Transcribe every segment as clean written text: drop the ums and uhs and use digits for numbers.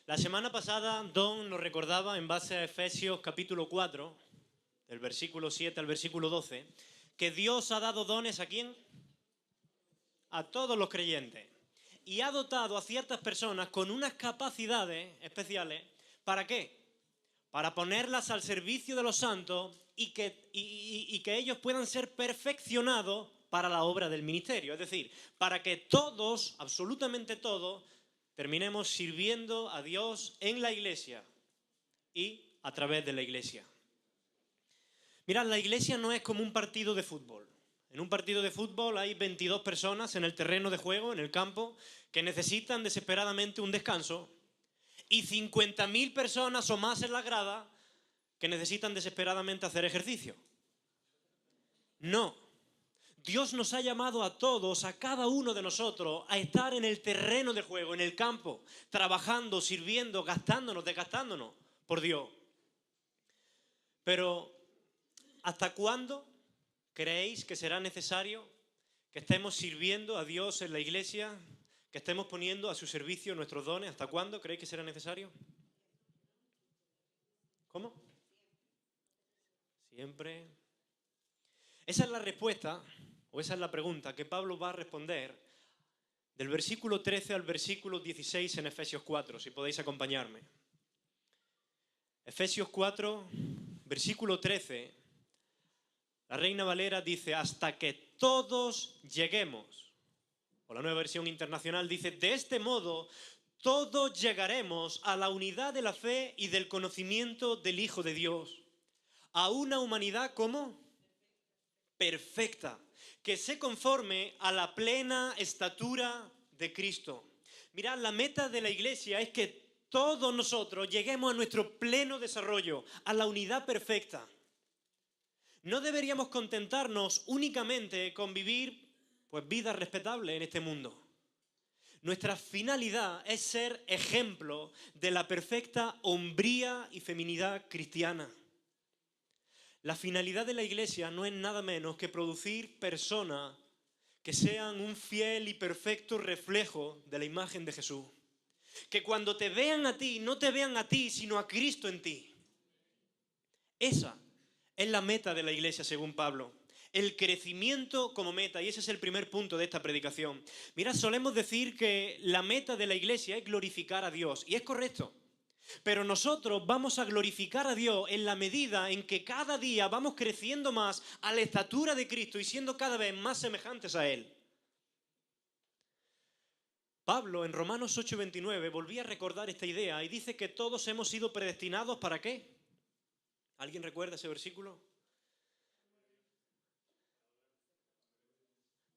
La semana pasada Don nos recordaba, en base a Efesios capítulo 4, del versículo 7 al versículo 12, que Dios ha dado dones ¿a quién? A todos los creyentes. Y ha dotado a ciertas personas con unas capacidades especiales. ¿Para qué? Para ponerlas al servicio de los santos y que ellos puedan ser perfeccionados para la obra del ministerio. Es decir, para que todos, absolutamente todos, terminemos sirviendo a Dios en la iglesia y a través de la iglesia. Mirad, la iglesia no es como un partido de fútbol. En un partido de fútbol hay 22 personas en el terreno de juego, en el campo, que necesitan desesperadamente un descanso, y 50.000 personas o más en la grada que necesitan desesperadamente hacer ejercicio. No. Dios nos ha llamado a todos, a cada uno de nosotros, a estar en el terreno de juego, en el campo, trabajando, sirviendo, gastándonos, desgastándonos por Dios. Pero, ¿hasta cuándo creéis que será necesario que estemos sirviendo a Dios en la iglesia, que estemos poniendo a su servicio nuestros dones? ¿Hasta cuándo creéis que será necesario? ¿Cómo? Siempre. Esa es la respuesta, o esa es la pregunta que Pablo va a responder del versículo 13 al versículo 16 en Efesios 4, si podéis acompañarme. Efesios 4, versículo 13, la Reina Valera dice, hasta que todos lleguemos. O la Nueva Versión Internacional dice, de este modo todos llegaremos a la unidad de la fe y del conocimiento del Hijo de Dios, a una humanidad como perfecta, que se conforme a la plena estatura de Cristo. Mirad, la meta de la iglesia es que todos nosotros lleguemos a nuestro pleno desarrollo, a la unidad perfecta. No deberíamos contentarnos únicamente con vivir vidas respetables en este mundo. Nuestra finalidad es ser ejemplo de la perfecta hombría y feminidad cristiana. La finalidad de la iglesia no es nada menos que producir personas que sean un fiel y perfecto reflejo de la imagen de Jesús. Que cuando te vean a ti, no te vean a ti, sino a Cristo en ti. Esa es la meta de la iglesia según Pablo. El crecimiento como meta, y ese es el primer punto de esta predicación. Mira, solemos decir que la meta de la iglesia es glorificar a Dios, y es correcto. Pero nosotros vamos a glorificar a Dios en la medida en que cada día vamos creciendo más a la estatura de Cristo y siendo cada vez más semejantes a Él. Pablo en Romanos 8:29 volvía a recordar esta idea y dice que todos hemos sido predestinados ¿para qué? ¿Alguien recuerda ese versículo?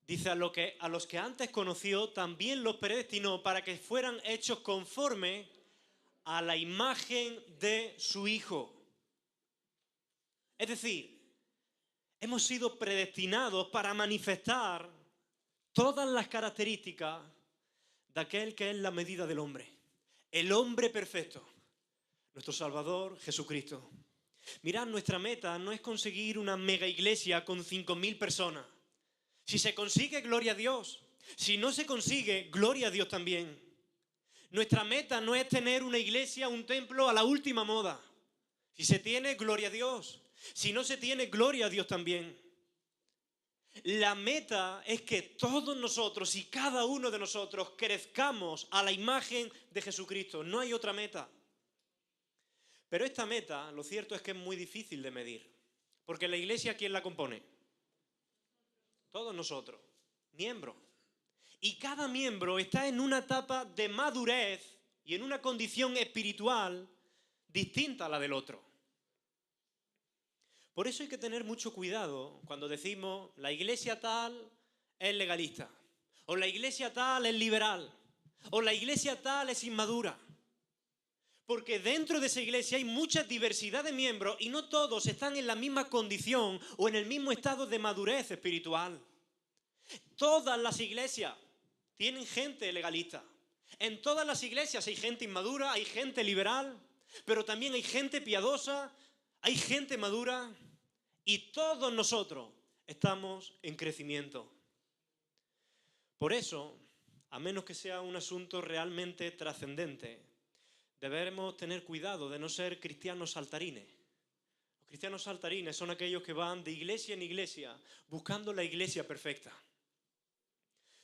Dice, a los que antes conoció también los predestinó para que fueran hechos conforme a la imagen de su Hijo. Es decir, hemos sido predestinados para manifestar todas las características de aquel que es la medida del hombre. El hombre perfecto, nuestro Salvador Jesucristo. Mirad, nuestra meta no es conseguir una mega iglesia con 5.000 personas. Si se consigue, gloria a Dios. Si no se consigue, gloria a Dios también. Nuestra meta no es tener una iglesia, un templo a la última moda. Si se tiene, gloria a Dios. Si no se tiene, gloria a Dios también. La meta es que todos nosotros y cada uno de nosotros crezcamos a la imagen de Jesucristo. No hay otra meta. Pero esta meta, lo cierto es que es muy difícil de medir. Porque la iglesia, ¿quién la compone? Todos nosotros, miembros. Y cada miembro está en una etapa de madurez y en una condición espiritual distinta a la del otro. Por eso hay que tener mucho cuidado cuando decimos la iglesia tal es legalista, o la iglesia tal es liberal, o la iglesia tal es inmadura. Porque dentro de esa iglesia hay mucha diversidad de miembros y no todos están en la misma condición o en el mismo estado de madurez espiritual. Todas las iglesias tienen gente legalista. En todas las iglesias hay gente inmadura, hay gente liberal, pero también hay gente piadosa, hay gente madura y todos nosotros estamos en crecimiento. Por eso, a menos que sea un asunto realmente trascendente, debemos tener cuidado de no ser cristianos saltarines. Los cristianos saltarines son aquellos que van de iglesia en iglesia buscando la iglesia perfecta.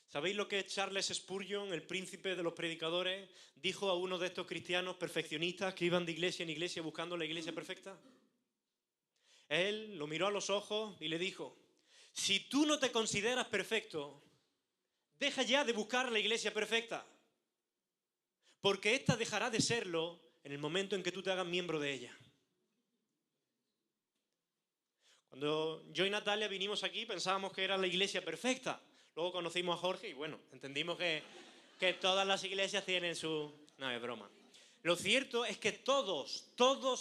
¿Sabéis lo que Charles Spurgeon, el príncipe de los predicadores, dijo a uno de estos cristianos perfeccionistas que iban de iglesia en iglesia buscando la iglesia perfecta? Él lo miró a los ojos y le dijo: si tú no te consideras perfecto, deja ya de buscar la iglesia perfecta, porque ésta dejará de serlo en el momento en que tú te hagas miembro de ella. Cuando yo y Natalia vinimos aquí pensábamos que era la iglesia perfecta. Luego conocimos a Jorge y bueno, entendimos que todas las iglesias tienen su... No, es broma. Lo cierto es que todos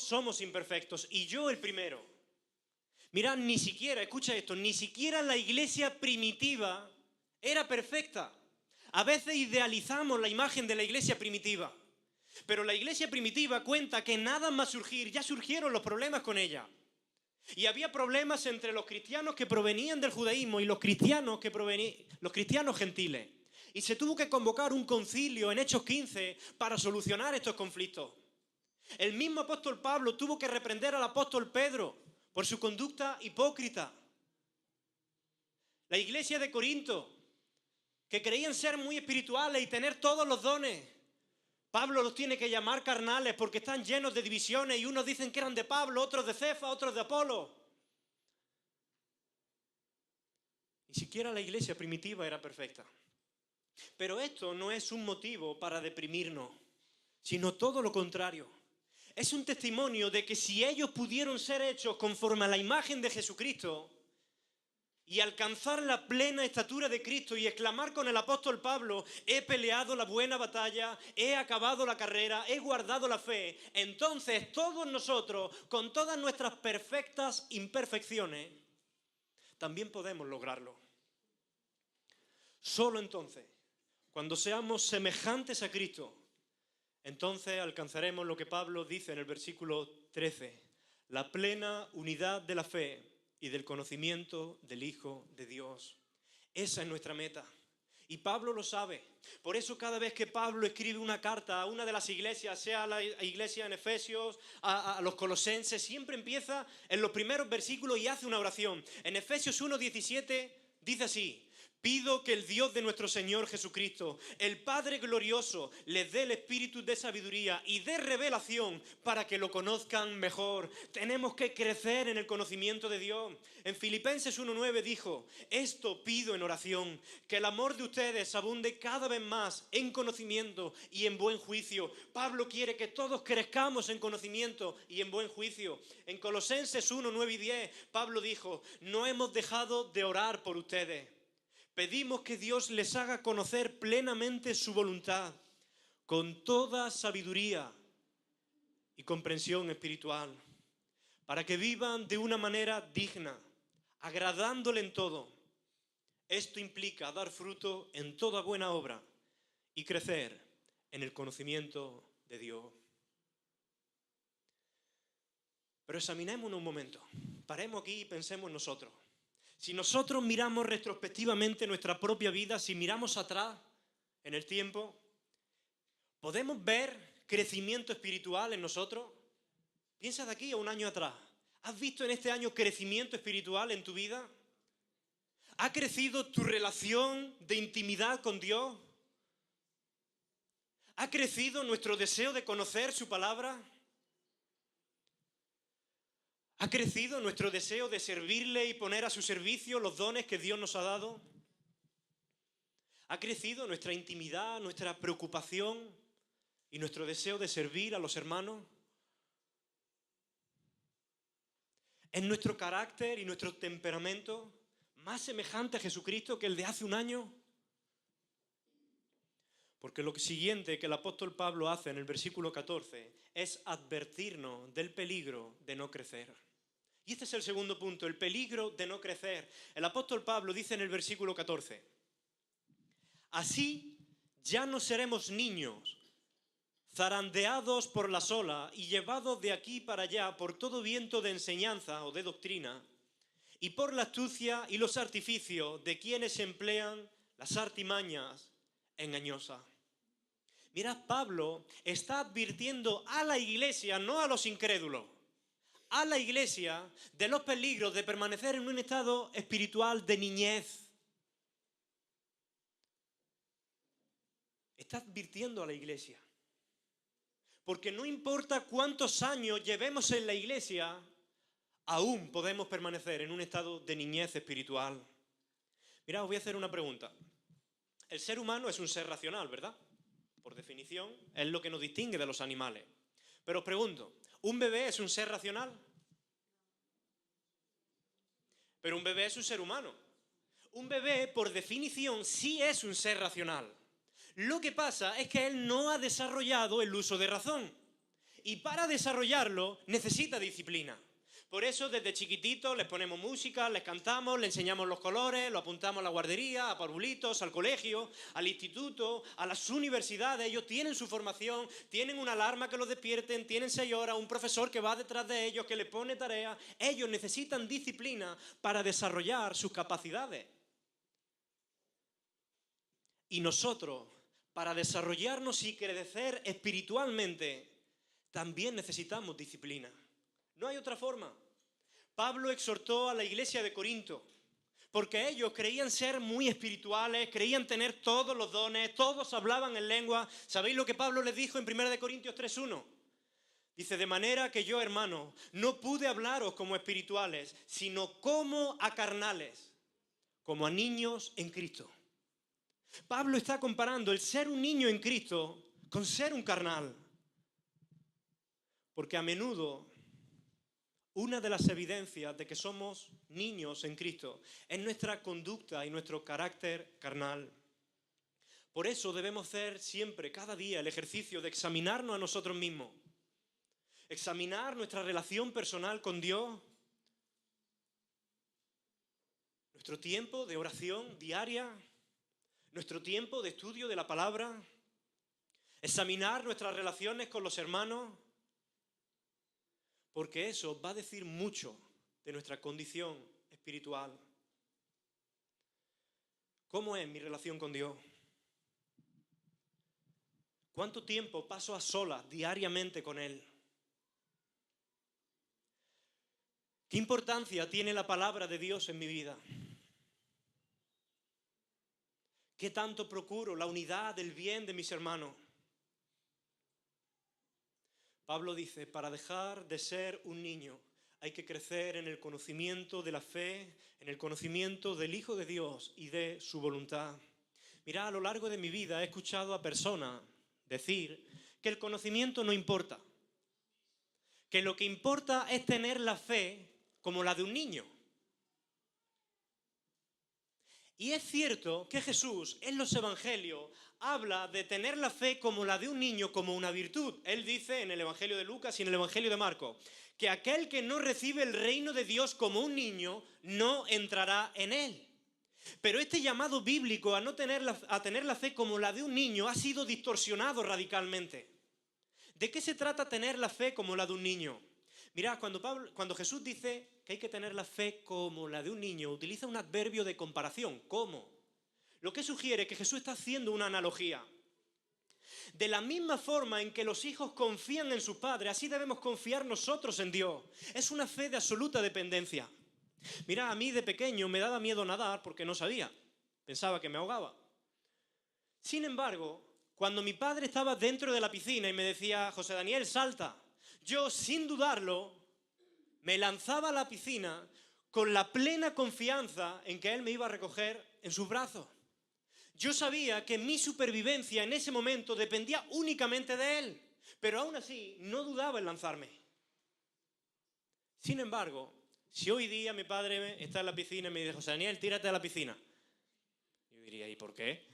somos imperfectos y yo el primero. Mirad, ni siquiera, escucha esto, ni siquiera la iglesia primitiva era perfecta. A veces idealizamos la imagen de la iglesia primitiva, pero la iglesia primitiva cuenta que nada más surgir, ya surgieron los problemas con ella. Y había problemas entre los cristianos que provenían del judaísmo y los cristianos gentiles. Y se tuvo que convocar un concilio en Hechos 15 para solucionar estos conflictos. El mismo apóstol Pablo tuvo que reprender al apóstol Pedro por su conducta hipócrita. La iglesia de Corinto, que creían ser muy espirituales y tener todos los dones, Pablo los tiene que llamar carnales porque están llenos de divisiones y unos dicen que eran de Pablo, otros de Cefa, otros de Apolo. Ni siquiera la iglesia primitiva era perfecta. Pero esto no es un motivo para deprimirnos, sino todo lo contrario. Es un testimonio de que si ellos pudieron ser hechos conforme a la imagen de Jesucristo y alcanzar la plena estatura de Cristo y exclamar con el apóstol Pablo: he peleado la buena batalla, he acabado la carrera, he guardado la fe, entonces todos nosotros, con todas nuestras perfectas imperfecciones, también podemos lograrlo. Solo entonces, cuando seamos semejantes a Cristo, entonces alcanzaremos lo que Pablo dice en el versículo 13, la plena unidad de la fe y del conocimiento del Hijo de Dios. Esa es nuestra meta. Y Pablo lo sabe. Por eso cada vez que Pablo escribe una carta a una de las iglesias, sea la iglesia en Efesios, a los colosenses, siempre empieza en los primeros versículos y hace una oración. En Efesios 1:17 dice así: pido que el Dios de nuestro Señor Jesucristo, el Padre glorioso, les dé el espíritu de sabiduría y de revelación para que lo conozcan mejor. Tenemos que crecer en el conocimiento de Dios. En Filipenses 1:9 dijo: esto pido en oración, que el amor de ustedes abunde cada vez más en conocimiento y en buen juicio. Pablo quiere que todos crezcamos en conocimiento y en buen juicio. En Colosenses 1:9 y 10, Pablo dijo: no hemos dejado de orar por ustedes. Pedimos que Dios les haga conocer plenamente su voluntad, con toda sabiduría y comprensión espiritual, para que vivan de una manera digna, agradándole en todo. Esto implica dar fruto en toda buena obra y crecer en el conocimiento de Dios. Pero examinémonos un momento. Paremos aquí y pensemos en nosotros. Si nosotros miramos retrospectivamente nuestra propia vida, si miramos atrás en el tiempo, ¿podemos ver crecimiento espiritual en nosotros? Piensa de aquí a un año atrás. ¿Has visto en este año crecimiento espiritual en tu vida? ¿Ha crecido tu relación de intimidad con Dios? ¿Ha crecido nuestro deseo de conocer su palabra? ¿Ha crecido nuestro deseo de servirle y poner a su servicio los dones que Dios nos ha dado? ¿Ha crecido nuestra intimidad, nuestra preocupación y nuestro deseo de servir a los hermanos? ¿Es nuestro carácter y nuestro temperamento más semejante a Jesucristo que el de hace un año? Porque lo siguiente que el apóstol Pablo hace en el versículo 14 es advertirnos del peligro de no crecer. Y este es el segundo punto, el peligro de no crecer. El apóstol Pablo dice en el versículo 14: así ya no seremos niños, zarandeados por las olas y llevados de aquí para allá por todo viento de enseñanza o de doctrina, y por la astucia y los artificios de quienes emplean las artimañas engañosas. Mirad, Pablo está advirtiendo a la iglesia, no a los incrédulos, a la iglesia de los peligros de permanecer en un estado espiritual de niñez. Está advirtiendo a la iglesia. Porque no importa cuántos años llevemos en la iglesia, aún podemos permanecer en un estado de niñez espiritual. Mirad, os voy a hacer una pregunta. El ser humano es un ser racional, ¿verdad? Por definición, es lo que nos distingue de los animales. Pero os pregunto, ¿un bebé es un ser racional? Pero un bebé es un ser humano. Un bebé, por definición, sí es un ser racional. Lo que pasa es que él no ha desarrollado el uso de razón. Y para desarrollarlo necesita disciplina. Por eso desde chiquititos les ponemos música, les cantamos, les enseñamos los colores, lo apuntamos a la guardería, a parvulitos, al colegio, al instituto, a las universidades. Ellos tienen su formación, tienen una alarma que los despierten, tienen 6 horas, un profesor que va detrás de ellos, que les pone tareas. Ellos necesitan disciplina para desarrollar sus capacidades. Y nosotros, para desarrollarnos y crecer espiritualmente, también necesitamos disciplina. No hay otra forma. Pablo exhortó a la iglesia de Corinto, porque ellos creían ser muy espirituales, creían tener todos los dones, todos hablaban en lengua. ¿Sabéis lo que Pablo les dijo en 1 Corintios 3:1? Dice, de manera que yo, hermano, no pude hablaros como espirituales, sino como a carnales, como a niños en Cristo. Pablo está comparando el ser un niño en Cristo con ser un carnal. Porque a menudo una de las evidencias de que somos niños en Cristo es nuestra conducta y nuestro carácter carnal. Por eso debemos hacer siempre, cada día, el ejercicio de examinarnos a nosotros mismos. Examinar nuestra relación personal con Dios. Nuestro tiempo de oración diaria. Nuestro tiempo de estudio de la palabra. Examinar nuestras relaciones con los hermanos. Porque eso va a decir mucho de nuestra condición espiritual. ¿Cómo es mi relación con Dios? ¿Cuánto tiempo paso a solas diariamente con Él? ¿Qué importancia tiene la palabra de Dios en mi vida? ¿Qué tanto procuro la unidad del bien de mis hermanos? Pablo dice, para dejar de ser un niño hay que crecer en el conocimiento de la fe, en el conocimiento del Hijo de Dios y de su voluntad. Mira, a lo largo de mi vida he escuchado a personas decir que el conocimiento no importa, que lo que importa es tener la fe como la de un niño. Y es cierto que Jesús en los evangelios habla de tener la fe como la de un niño, como una virtud. Él dice en el evangelio de Lucas y en el evangelio de Marcos que aquel que no recibe el reino de Dios como un niño no entrará en él. Pero este llamado bíblico a tener la fe como la de un niño ha sido distorsionado radicalmente. ¿De qué se trata tener la fe como la de un niño? Mirad, cuando Jesús dice que hay que tener la fe como la de un niño, utiliza un adverbio de comparación. ¿Cómo? Lo que sugiere que Jesús está haciendo una analogía. De la misma forma en que los hijos confían en sus padres, así debemos confiar nosotros en Dios. Es una fe de absoluta dependencia. Mirad, a mí de pequeño me daba miedo nadar porque no sabía. Pensaba que me ahogaba. Sin embargo, cuando mi padre estaba dentro de la piscina y me decía, José Daniel, salta, yo, sin dudarlo, me lanzaba a la piscina con la plena confianza en que él me iba a recoger en sus brazos. Yo sabía que mi supervivencia en ese momento dependía únicamente de él, pero aún así no dudaba en lanzarme. Sin embargo, si hoy día mi padre está en la piscina y me dice, José Daniel, tírate a la piscina, yo diría, ¿y por qué?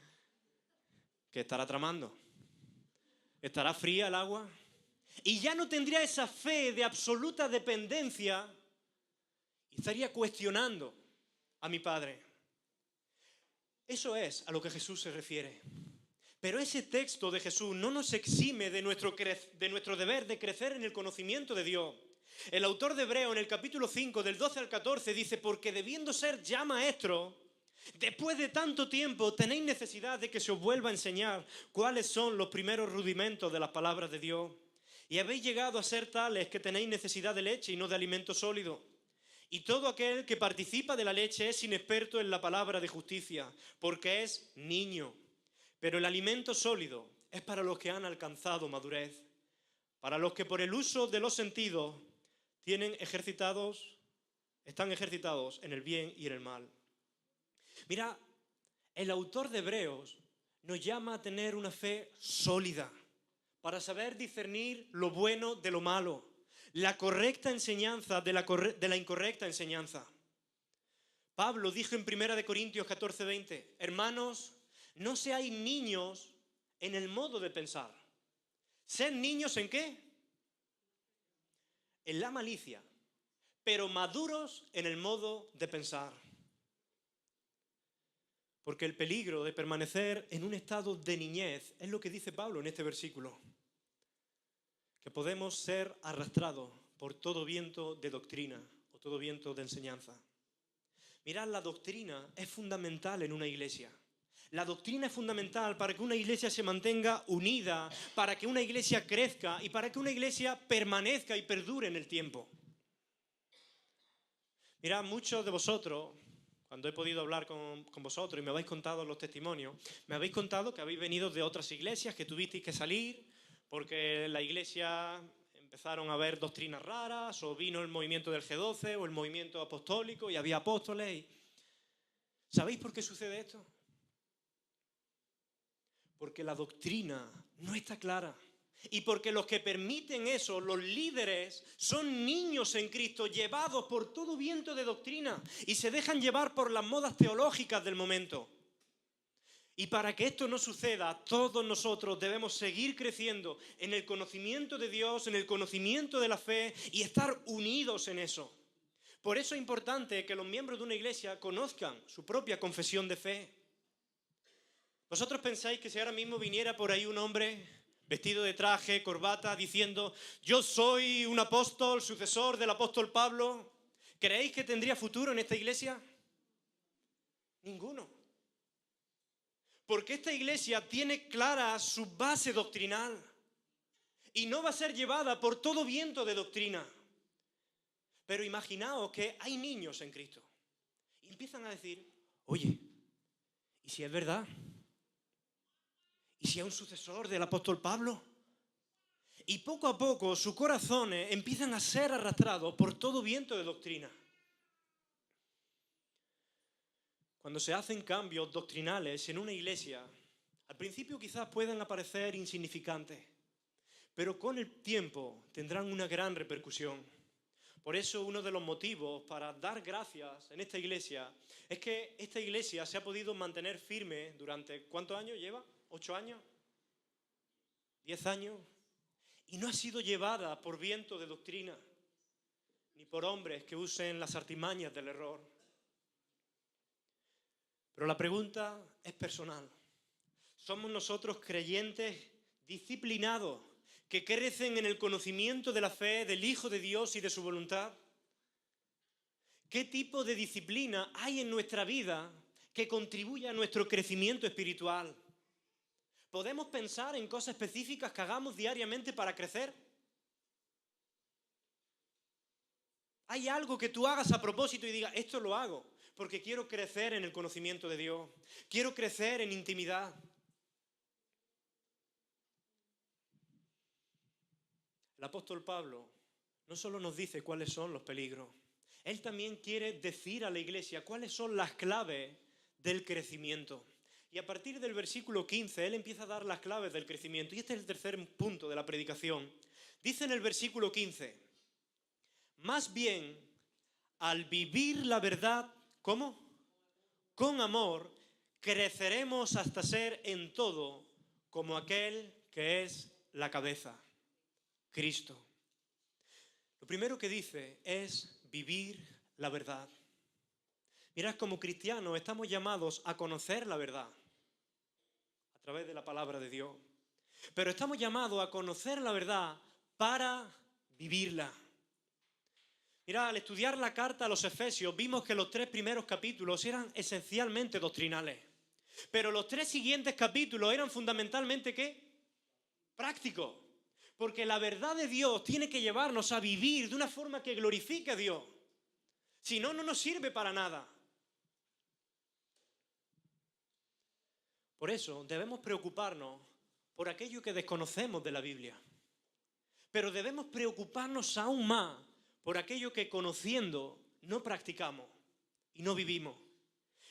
¿Qué estará tramando? ¿Estará fría el agua? Y ya no tendría esa fe de absoluta dependencia y estaría cuestionando a mi padre. Eso es a lo que Jesús se refiere. Pero ese texto de Jesús no nos exime de nuestro deber de crecer en el conocimiento de Dios. El autor de Hebreo en el capítulo 5 del 12 al 14 dice, porque debiendo ser ya maestros, Después de tanto tiempo, tenéis necesidad de que se os vuelva a enseñar cuáles son los primeros rudimentos de las palabras de Dios. Y habéis llegado a ser tales que tenéis necesidad de leche y no de alimento sólido. Y todo aquel que participa de la leche es inexperto en la palabra de justicia, porque es niño. Pero el alimento sólido es para los que han alcanzado madurez, para los que por el uso de los sentidos están ejercitados en el bien y en el mal. Mira, el autor de Hebreos nos llama a tener una fe sólida para saber discernir lo bueno de lo malo, la correcta enseñanza de la incorrecta enseñanza. Pablo dijo en 1 Corintios 14:20, hermanos, no seáis niños en el modo de pensar. ¿Sed niños en qué? En la malicia, pero maduros en el modo de pensar. Porque el peligro de permanecer en un estado de niñez es lo que dice Pablo en este versículo. Que podemos ser arrastrados por todo viento de doctrina o todo viento de enseñanza. Mirad, la doctrina es fundamental en una iglesia. La doctrina es fundamental para que una iglesia se mantenga unida, para que una iglesia crezca y para que una iglesia permanezca y perdure en el tiempo. Mirad, muchos de vosotros, cuando he podido hablar con vosotros y me habéis contado los testimonios, me habéis contado que habéis venido de otras iglesias, que tuvisteis que salir porque en la iglesia empezaron a haber doctrinas raras, o vino el movimiento del G12 o el movimiento apostólico y había apóstoles. ¿Sabéis por qué sucede esto? Porque la doctrina no está clara. Y porque los que permiten eso, los líderes, son niños en Cristo, llevados por todo viento de doctrina y se dejan llevar por las modas teológicas del momento. Y para que esto no suceda, todos nosotros debemos seguir creciendo en el conocimiento de Dios, en el conocimiento de la fe y estar unidos en eso. Por eso es importante que los miembros de una iglesia conozcan su propia confesión de fe. ¿Vosotros pensáis que si ahora mismo viniera por ahí un hombre vestido de traje, corbata, diciendo yo soy un apóstol, sucesor del apóstol Pablo, creéis que tendría futuro en esta iglesia? Ninguno. Porque esta iglesia tiene clara su base doctrinal y no va a ser llevada por todo viento de doctrina. Pero imaginaos que hay niños en Cristo y empiezan a decir, oye, ¿y si es verdad? ¿Y si es un sucesor del apóstol Pablo? Y poco a poco sus corazones empiezan a ser arrastrados por todo viento de doctrina. Cuando se hacen cambios doctrinales en una iglesia, al principio quizás puedan parecer insignificantes, pero con el tiempo tendrán una gran repercusión. Por eso uno de los motivos para dar gracias en esta iglesia es que esta iglesia se ha podido mantener firme durante, ¿cuántos años lleva? ¿8 años? ¿10 años? Y no ha sido llevada por viento de doctrina, ni por hombres que usen las artimañas del error. Pero la pregunta es personal. ¿Somos nosotros creyentes disciplinados que crecen en el conocimiento de la fe del Hijo de Dios y de su voluntad? ¿Qué tipo de disciplina hay en nuestra vida que contribuya a nuestro crecimiento espiritual? ¿Podemos pensar en cosas específicas que hagamos diariamente para crecer? ¿Hay algo que tú hagas a propósito y digas, esto lo hago porque quiero crecer en el conocimiento de Dios, quiero crecer en intimidad? El apóstol Pablo no solo nos dice cuáles son los peligros, él también quiere decir a la iglesia cuáles son las claves del crecimiento. Y a partir del versículo 15, él empieza a dar las claves del crecimiento. Y este es el tercer punto de la predicación. Dice en el versículo 15, más bien, al vivir la verdad, ¿cómo? Con amor, creceremos hasta ser en todo como aquel que es la cabeza, Cristo. Lo primero que dice es vivir la verdad. Mirad, como cristianos estamos llamados a conocer la verdad a través de la palabra de Dios. Pero estamos llamados a conocer la verdad para vivirla. Mira, al estudiar la carta a los Efesios vimos que los 3 primeros capítulos eran esencialmente doctrinales. Pero los 3 siguientes capítulos eran fundamentalmente, ¿qué? Prácticos. Porque la verdad de Dios tiene que llevarnos a vivir de una forma que glorifique a Dios. Si no, no nos sirve para nada. Por eso debemos preocuparnos por aquello que desconocemos de la Biblia. Pero debemos preocuparnos aún más por aquello que conociendo no practicamos y no vivimos.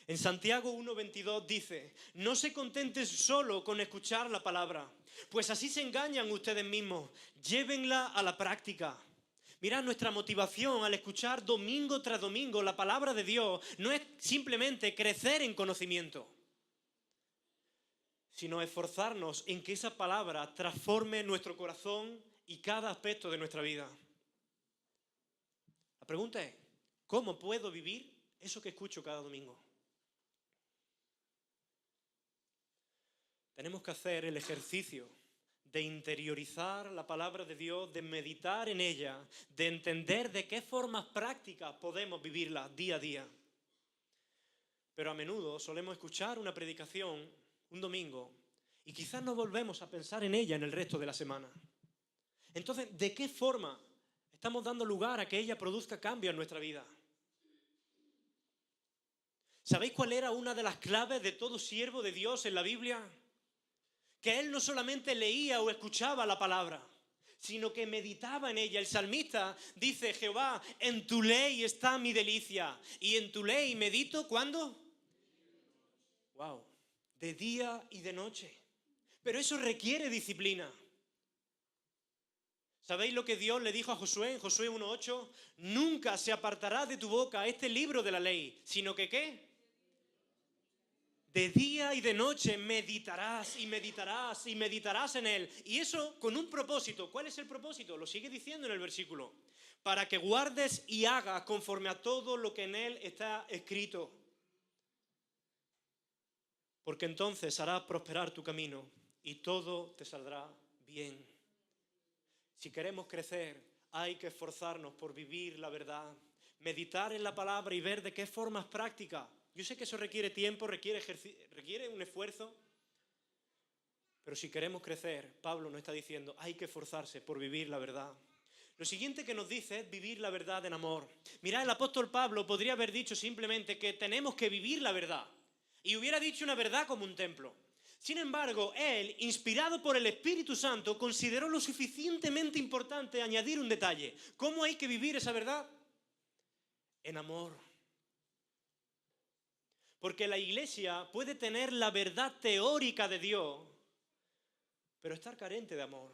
En Santiago 1:22 dice: no se contenten solo con escuchar la palabra, pues así se engañan ustedes mismos, llévenla a la práctica. Mirad, nuestra motivación al escuchar domingo tras domingo la palabra de Dios no es simplemente crecer en conocimiento, sino esforzarnos en que esa palabra transforme nuestro corazón y cada aspecto de nuestra vida. La pregunta es, ¿cómo puedo vivir eso que escucho cada domingo? Tenemos que hacer el ejercicio de interiorizar la palabra de Dios, de meditar en ella, de entender de qué formas prácticas podemos vivirla día a día. Pero a menudo solemos escuchar una predicación un domingo y quizás no volvemos a pensar en ella en el resto de la semana. Entonces, ¿de qué forma estamos dando lugar a que ella produzca cambio en nuestra vida? ¿Sabéis cuál era una de las claves de todo siervo de Dios en la Biblia? Que él no solamente leía o escuchaba la palabra, sino que meditaba en ella. El salmista dice: Jehová, en tu ley está mi delicia, y en tu ley medito, ¿cuándo? Wow, de día y de noche. Pero eso requiere disciplina. ¿Sabéis lo que Dios le dijo a Josué en Josué 1:8? Nunca se apartará de tu boca este libro de la ley, sino que ¿qué? De día y de noche meditarás y meditarás y meditarás en él. Y eso con un propósito. ¿Cuál es el propósito? Lo sigue diciendo en el versículo. Para que guardes y hagas conforme a todo lo que en él está escrito. Porque entonces harás prosperar tu camino y todo te saldrá bien. Si queremos crecer, hay que esforzarnos por vivir la verdad. Meditar en la palabra y ver de qué formas prácticas. Yo sé que eso requiere tiempo, requiere un esfuerzo, pero si queremos crecer, Pablo nos está diciendo, hay que esforzarse por vivir la verdad. Lo siguiente que nos dice es vivir la verdad en amor. Mirad, el apóstol Pablo podría haber dicho simplemente que tenemos que vivir la verdad, y hubiera dicho una verdad como un templo. Sin embargo, él, inspirado por el Espíritu Santo, consideró lo suficientemente importante añadir un detalle. ¿Cómo hay que vivir esa verdad? En amor. Porque la iglesia puede tener la verdad teórica de Dios, pero estar carente de amor.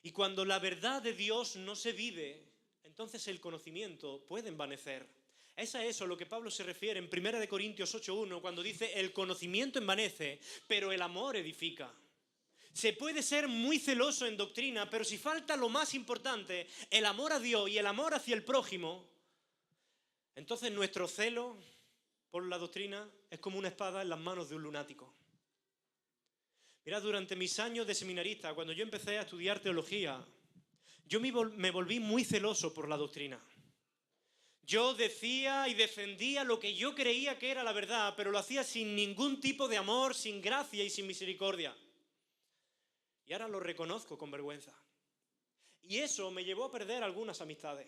Y cuando la verdad de Dios no se vive, entonces el conocimiento puede envanecer. Es a eso a lo que Pablo se refiere en 1 Corintios 8:1, cuando dice, el conocimiento envanece, pero el amor edifica. Se puede ser muy celoso en doctrina, pero si falta lo más importante, el amor a Dios y el amor hacia el prójimo, entonces nuestro celo por la doctrina es como una espada en las manos de un lunático. Mirad, durante mis años de seminarista, cuando yo empecé a estudiar teología, yo me volví muy celoso por la doctrina. Yo decía y defendía lo que yo creía que era la verdad, pero lo hacía sin ningún tipo de amor, sin gracia y sin misericordia. Y ahora lo reconozco con vergüenza. Y eso me llevó a perder algunas amistades.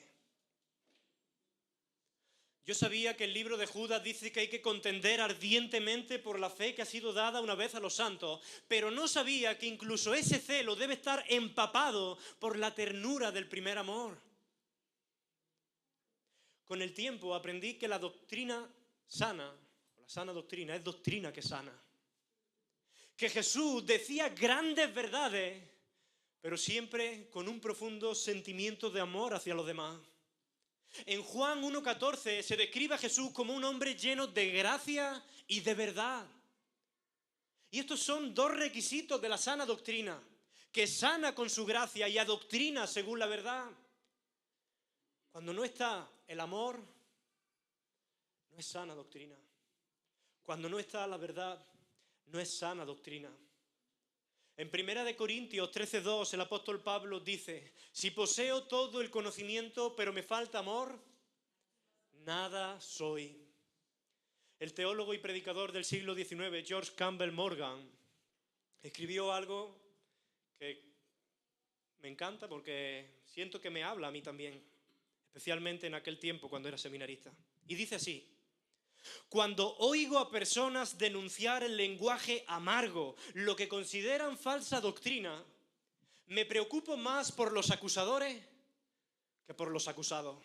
Yo sabía que el libro de Judas dice que hay que contender ardientemente por la fe que ha sido dada una vez a los santos, pero no sabía que incluso ese celo debe estar empapado por la ternura del primer amor. Con el tiempo aprendí que la doctrina sana, la sana doctrina, es doctrina que sana. Que Jesús decía grandes verdades, pero siempre con un profundo sentimiento de amor hacia los demás. En Juan 1:14 se describe a Jesús como un hombre lleno de gracia y de verdad. Y estos son dos requisitos de la sana doctrina, que sana con su gracia y adoctrina según la verdad. Cuando no está el amor, no es sana doctrina. Cuando no está la verdad, no es sana doctrina. En 1 Corintios 13:2 el apóstol Pablo dice: si poseo todo el conocimiento pero me falta amor, nada soy. El teólogo y predicador del siglo XIX, George Campbell Morgan, escribió algo que me encanta porque siento que me habla a mí también, especialmente en aquel tiempo cuando era seminarista. Y dice así: cuando oigo a personas denunciar el lenguaje amargo, lo que consideran falsa doctrina, me preocupo más por los acusadores que por los acusados.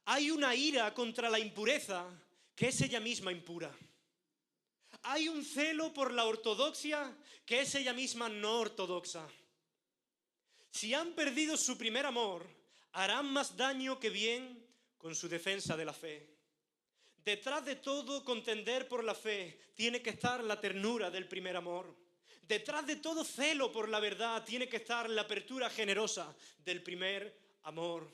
Hay una ira contra la impureza que es ella misma impura. Hay un celo por la ortodoxia que es ella misma no ortodoxa. Si han perdido su primer amor, harán más daño que bien con su defensa de la fe. Detrás de todo contender por la fe tiene que estar la ternura del primer amor. Detrás de todo celo por la verdad tiene que estar la apertura generosa del primer amor.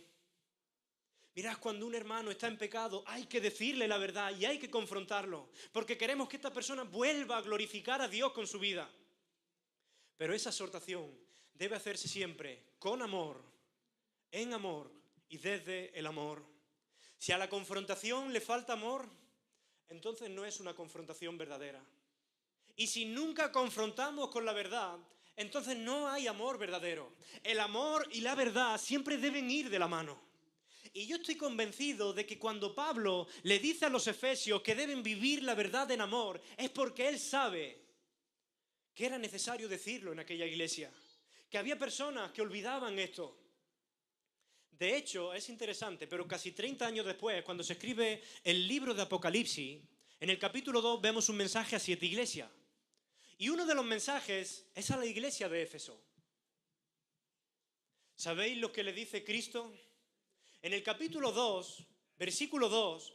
Mirad, cuando un hermano está en pecado hay que decirle la verdad y hay que confrontarlo, porque queremos que esta persona vuelva a glorificar a Dios con su vida. Pero esa exhortación debe hacerse siempre con amor, en amor y desde el amor. Si a la confrontación le falta amor, entonces no es una confrontación verdadera. Y si nunca confrontamos con la verdad, entonces no hay amor verdadero. El amor y la verdad siempre deben ir de la mano. Y yo estoy convencido de que cuando Pablo le dice a los efesios que deben vivir la verdad en amor, es porque él sabe que era necesario decirlo en aquella iglesia, que había personas que olvidaban esto. De hecho, es interesante, pero casi 30 años después, cuando se escribe el libro de Apocalipsis, en el capítulo 2 vemos un mensaje a 7 iglesias. Y uno de los mensajes es a la iglesia de Éfeso. ¿Sabéis lo que le dice Cristo? En el capítulo 2, versículo 2,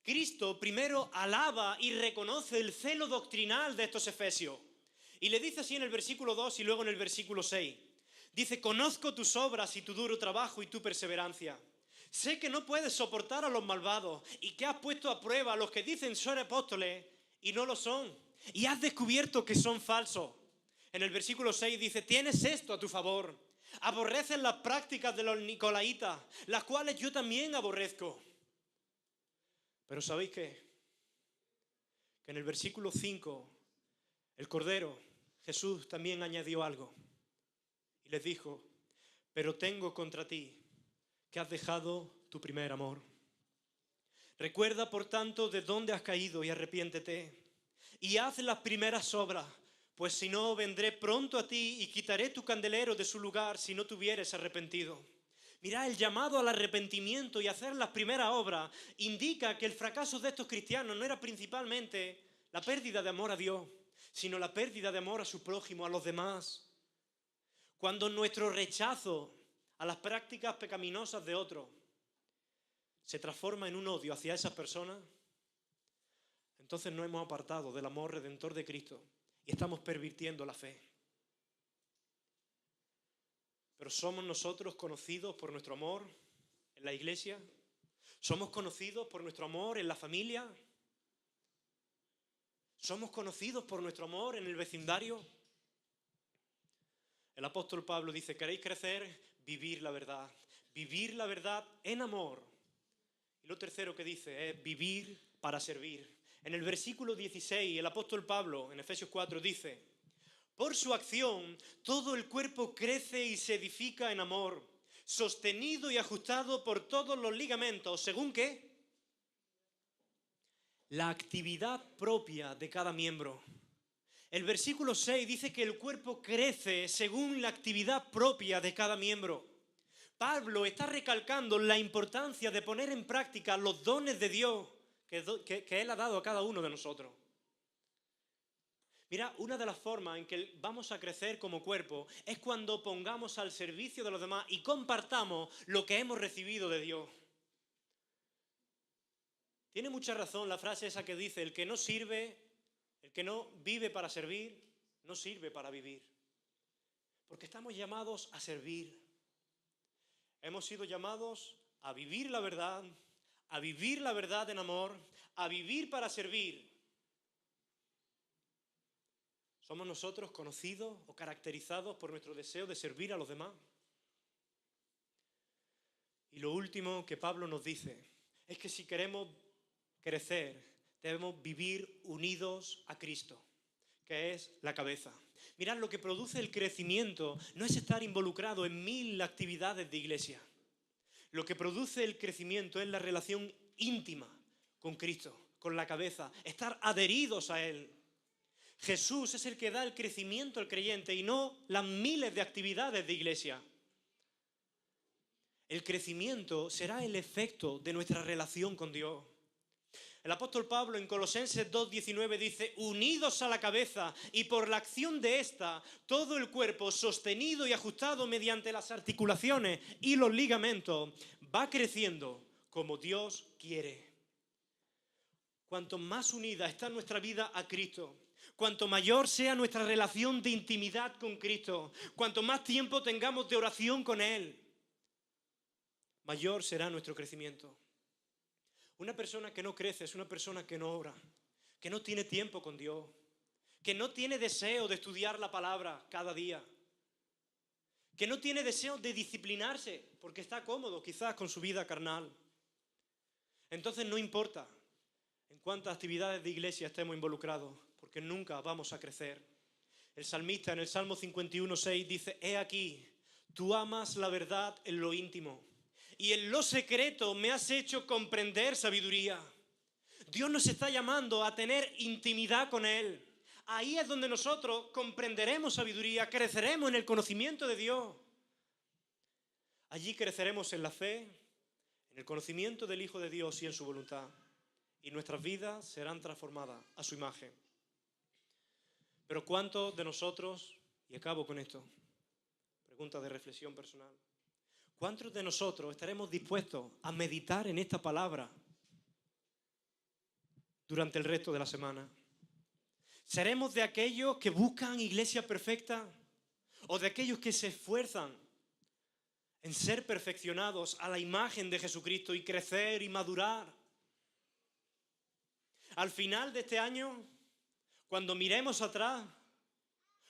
Cristo primero alaba y reconoce el celo doctrinal de estos efesios. Y le dice así en el versículo 2 y luego en el versículo 6. Dice: conozco tus obras y tu duro trabajo y tu perseverancia. Sé que no puedes soportar a los malvados y que has puesto a prueba a los que dicen ser apóstoles y no lo son. Y has descubierto que son falsos. En el versículo 6 dice: tienes esto a tu favor. Aborreces las prácticas de los nicolaitas, las cuales yo también aborrezco. Pero ¿sabéis qué? Que en el versículo 5, el Cordero, Jesús, también añadió algo. Y les dijo: pero tengo contra ti que has dejado tu primer amor. Recuerda, por tanto, de dónde has caído y arrepiéntete. Y haz las primeras obras, pues si no, vendré pronto a ti y quitaré tu candelero de su lugar si no te hubieres arrepentido. Mirad, el llamado al arrepentimiento y hacer las primeras obras indica que el fracaso de estos cristianos no era principalmente la pérdida de amor a Dios, sino la pérdida de amor a su prójimo, a los demás. Cuando nuestro rechazo a las prácticas pecaminosas de otros se transforma en un odio hacia esas personas, entonces nos hemos apartado del amor redentor de Cristo y estamos pervirtiendo la fe. Pero ¿somos nosotros conocidos por nuestro amor en la iglesia? ¿Somos conocidos por nuestro amor en la familia? ¿Somos conocidos por nuestro amor en el vecindario? El apóstol Pablo dice: ¿queréis crecer? Vivir la verdad en amor. Y lo tercero que dice es vivir para servir. En el versículo 16, el apóstol Pablo, en Efesios 4, dice: por su acción, todo el cuerpo crece y se edifica en amor, sostenido y ajustado por todos los ligamentos, ¿según qué? La actividad propia de cada miembro. El versículo 6 dice que el cuerpo crece según la actividad propia de cada miembro. Pablo está recalcando la importancia de poner en práctica los dones de Dios que Él ha dado a cada uno de nosotros. Mira, una de las formas en que vamos a crecer como cuerpo es cuando pongamos al servicio de los demás y compartamos lo que hemos recibido de Dios. Tiene mucha razón la frase esa que dice: el que no vive para servir, no sirve para vivir. Porque estamos llamados a servir. Hemos sido llamados a vivir la verdad en amor, a vivir para servir. ¿Somos nosotros conocidos o caracterizados por nuestro deseo de servir a los demás? Y lo último que Pablo nos dice es que si queremos crecer, debemos vivir unidos a Cristo, que es la cabeza. Mirad, lo que produce el crecimiento no es estar involucrado en 1000 actividades de iglesia. Lo que produce el crecimiento es la relación íntima con Cristo, con la cabeza, estar adheridos a Él. Jesús es el que da el crecimiento al creyente y no las miles de actividades de iglesia. El crecimiento será el efecto de nuestra relación con Dios. El apóstol Pablo en Colosenses 2:19 dice: unidos a la cabeza y por la acción de ésta, todo el cuerpo sostenido y ajustado mediante las articulaciones y los ligamentos va creciendo como Dios quiere. Cuanto más unida está nuestra vida a Cristo, cuanto mayor sea nuestra relación de intimidad con Cristo, cuanto más tiempo tengamos de oración con Él, mayor será nuestro crecimiento. Una persona que no crece es una persona que no ora, que no tiene tiempo con Dios, que no tiene deseo de estudiar la palabra cada día, que no tiene deseo de disciplinarse porque está cómodo quizás con su vida carnal. Entonces no importa en cuántas actividades de iglesia estemos involucrados, porque nunca vamos a crecer. El salmista en el Salmo 51:6 dice: he aquí, tú amas la verdad en lo íntimo, y en lo secreto me has hecho comprender sabiduría. Dios nos está llamando a tener intimidad con Él. Ahí es donde nosotros comprenderemos sabiduría, creceremos en el conocimiento de Dios. Allí creceremos en la fe, en el conocimiento del Hijo de Dios y en su voluntad. Y nuestras vidas serán transformadas a su imagen. Pero ¿cuántos de nosotros, y acabo con esto, pregunta de reflexión personal, ¿cuántos de nosotros estaremos dispuestos a meditar en esta palabra durante el resto de la semana? ¿Seremos de aquellos que buscan iglesia perfecta o de aquellos que se esfuerzan en ser perfeccionados a la imagen de Jesucristo y crecer y madurar? Al final de este año, cuando miremos atrás,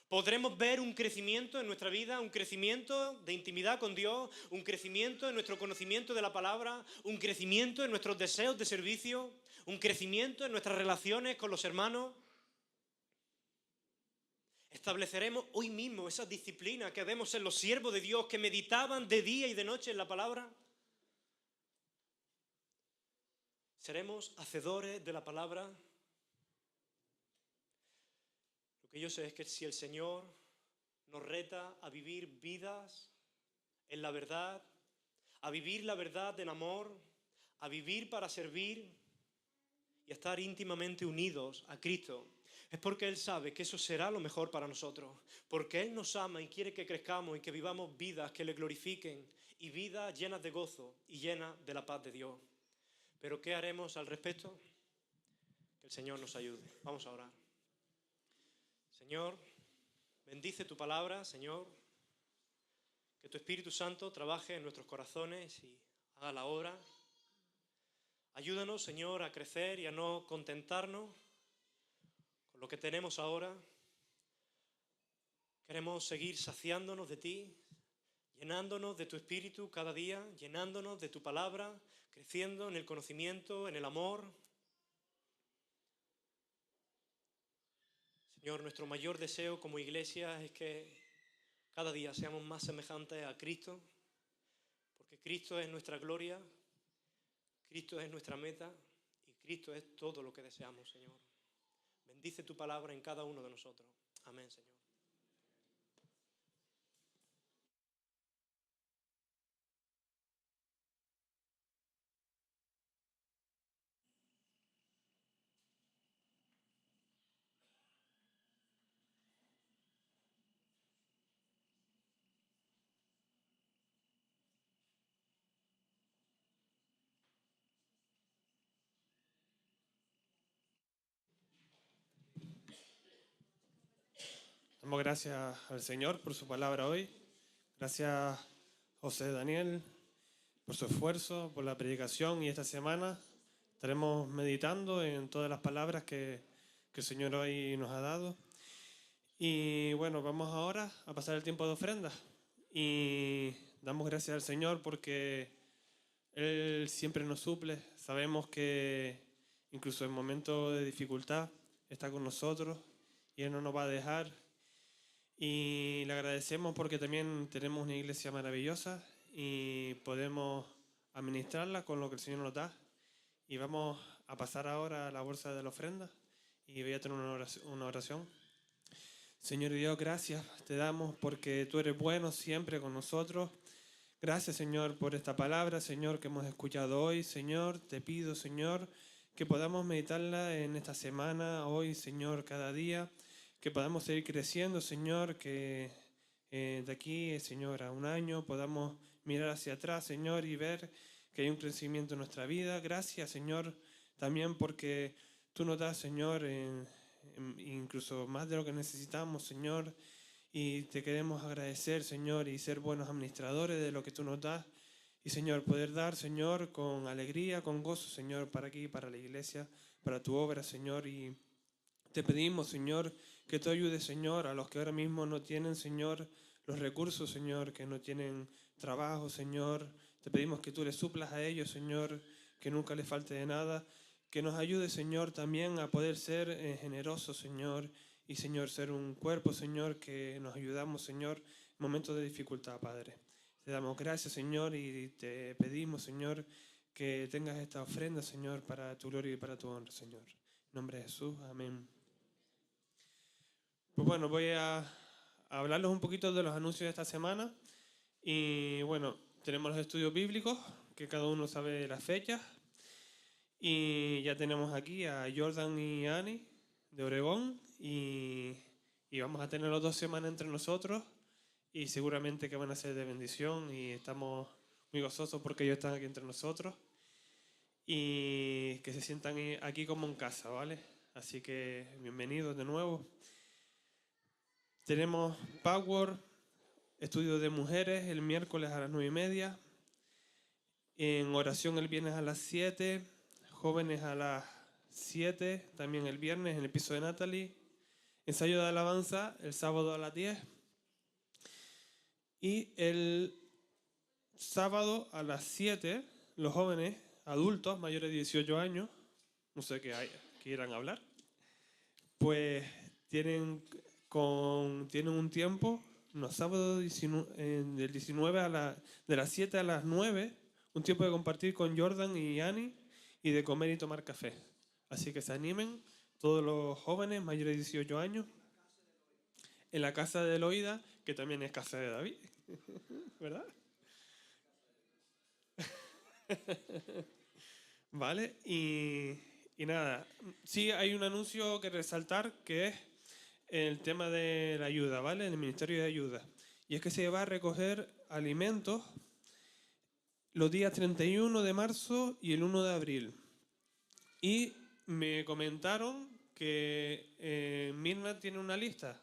podremos ver un crecimiento en nuestra vida, un crecimiento de intimidad con Dios, un crecimiento en nuestro conocimiento de la palabra, un crecimiento en nuestros deseos de servicio, un crecimiento en nuestras relaciones con los hermanos. Estableceremos hoy mismo esa disciplina que vemos en los siervos de Dios que meditaban de día y de noche en la palabra. ¿Seremos hacedores de la palabra? Lo que yo sé es que si el Señor nos reta a vivir vidas en la verdad, a vivir la verdad en amor, a vivir para servir y a estar íntimamente unidos a Cristo, es porque Él sabe que eso será lo mejor para nosotros, porque Él nos ama y quiere que crezcamos y que vivamos vidas que le glorifiquen y vidas llenas de gozo y llenas de la paz de Dios. Pero ¿qué haremos al respecto? Que el Señor nos ayude. Vamos a orar. Señor, bendice tu palabra, Señor. Que tu Espíritu Santo trabaje en nuestros corazones y haga la obra. Ayúdanos, Señor, a crecer y a no contentarnos con lo que tenemos ahora. Queremos seguir saciándonos de ti, llenándonos de tu Espíritu cada día, llenándonos de tu palabra, creciendo en el conocimiento, en el amor. Señor, nuestro mayor deseo como iglesia es que cada día seamos más semejantes a Cristo, porque Cristo es nuestra gloria, Cristo es nuestra meta y Cristo es todo lo que deseamos, Señor. Bendice tu palabra en cada uno de nosotros. Amén, Señor. Damos gracias al Señor por su palabra hoy. Gracias, José Daniel, por su esfuerzo, por la predicación, y esta semana estaremos meditando en todas las palabras que el Señor hoy nos ha dado. Y bueno, vamos ahora a pasar el tiempo de ofrenda. Y damos gracias al Señor porque Él siempre nos suple. Sabemos que incluso en momentos de dificultad está con nosotros y Él no nos va a dejar. Y le agradecemos porque también tenemos una iglesia maravillosa y podemos administrarla con lo que el Señor nos da. Y vamos a pasar ahora a la bolsa de la ofrenda y voy a tener una oración. Señor Dios, gracias te damos porque tú eres bueno siempre con nosotros. Gracias, Señor, por esta palabra, Señor, que hemos escuchado hoy. Señor, te pido, Señor, que podamos meditarla en esta semana, hoy, Señor, cada día. Que podamos seguir creciendo, Señor, que de aquí, Señor, a un año podamos mirar hacia atrás, Señor, y ver que hay un crecimiento en nuestra vida. Gracias, Señor, también porque tú nos das, Señor, incluso más de lo que necesitamos, Señor, y te queremos agradecer, Señor, y ser buenos administradores de lo que tú nos das. Y, Señor, poder dar, Señor, con alegría, con gozo, Señor, para aquí, para la iglesia, para tu obra, Señor. Y te pedimos, Señor, que tú ayudes, Señor, a los que ahora mismo no tienen, Señor, los recursos, Señor, que no tienen trabajo, Señor. Te pedimos que tú les suplas a ellos, Señor, que nunca les falte de nada. Que nos ayude, Señor, también a poder ser generosos, Señor, y, Señor, ser un cuerpo, Señor, que nos ayudamos, Señor, en momentos de dificultad, Padre. Te damos gracias, Señor, y te pedimos, Señor, que tengas esta ofrenda, Señor, para tu gloria y para tu honra, Señor. En nombre de Jesús, amén. Pues bueno, voy a hablarles un poquito de los anuncios de esta semana. Y bueno, tenemos los estudios bíblicos, que cada uno sabe las fechas. Y ya tenemos aquí a Jordan y Annie de Oregón. Y vamos a tenerlos 2 semanas entre nosotros. Y seguramente que van a ser de bendición. Y estamos muy gozosos porque ellos están aquí entre nosotros. Y que se sientan aquí como en casa, ¿vale? Así que bienvenidos de nuevo. Tenemos Power, estudio de mujeres, el miércoles a las 9:30. En oración el viernes a las 7. Jóvenes a las 7, también el viernes en el piso de Natalie. Ensayo de alabanza el sábado a las 10. Y el sábado a las 7, los jóvenes adultos mayores de 18 años, no sé qué quieran hablar, pues tienen un tiempo, los sábados del 19 de las 7 a las 9, un tiempo de compartir con Jordan y Annie y de comer y tomar café. Así que se animen todos los jóvenes mayores de 18 años en la casa de Eloída, que también es casa de David, ¿verdad? Vale, y nada, sí hay un anuncio que resaltar que es el tema de la ayuda, ¿vale? El Ministerio de Ayuda. Y es que se va a recoger alimentos los días 31 de marzo y el 1 de abril. Y me comentaron que Mirna tiene una lista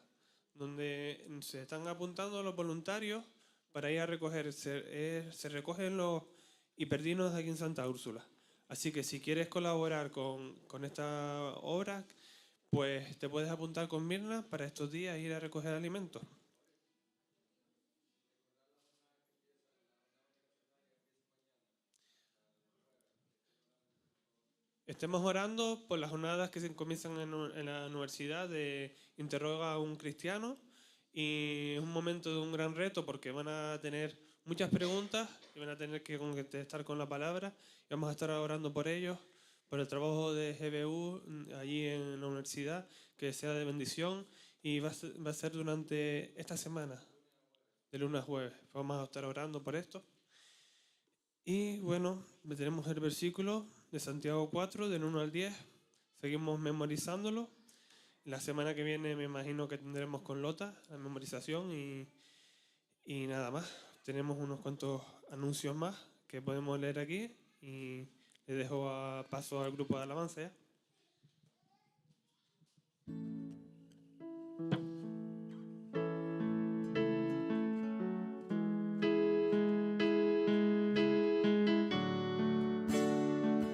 donde se están apuntando los voluntarios para ir a recoger. Se recogen los hiperdinos aquí en Santa Úrsula. Así que si quieres colaborar con esta obra, pues te puedes apuntar con Mirna para estos días ir a recoger alimentos. Estemos orando por las jornadas que se comienzan en la universidad de Interroga a un cristiano, y es un momento de un gran reto porque van a tener muchas preguntas y van a tener que contestar con la palabra, y vamos a estar orando por ellos, por el trabajo de GBU allí en la universidad, que sea de bendición, y va a ser durante esta semana, de lunes a jueves. Vamos a estar orando por esto. Y bueno, tenemos el versículo de Santiago 4, del 1 al 10. Seguimos memorizándolo. La semana que viene me imagino que tendremos con Lota la memorización y nada más. Tenemos unos cuantos anuncios más que podemos leer aquí y le dejo paso al grupo de alabanza ya.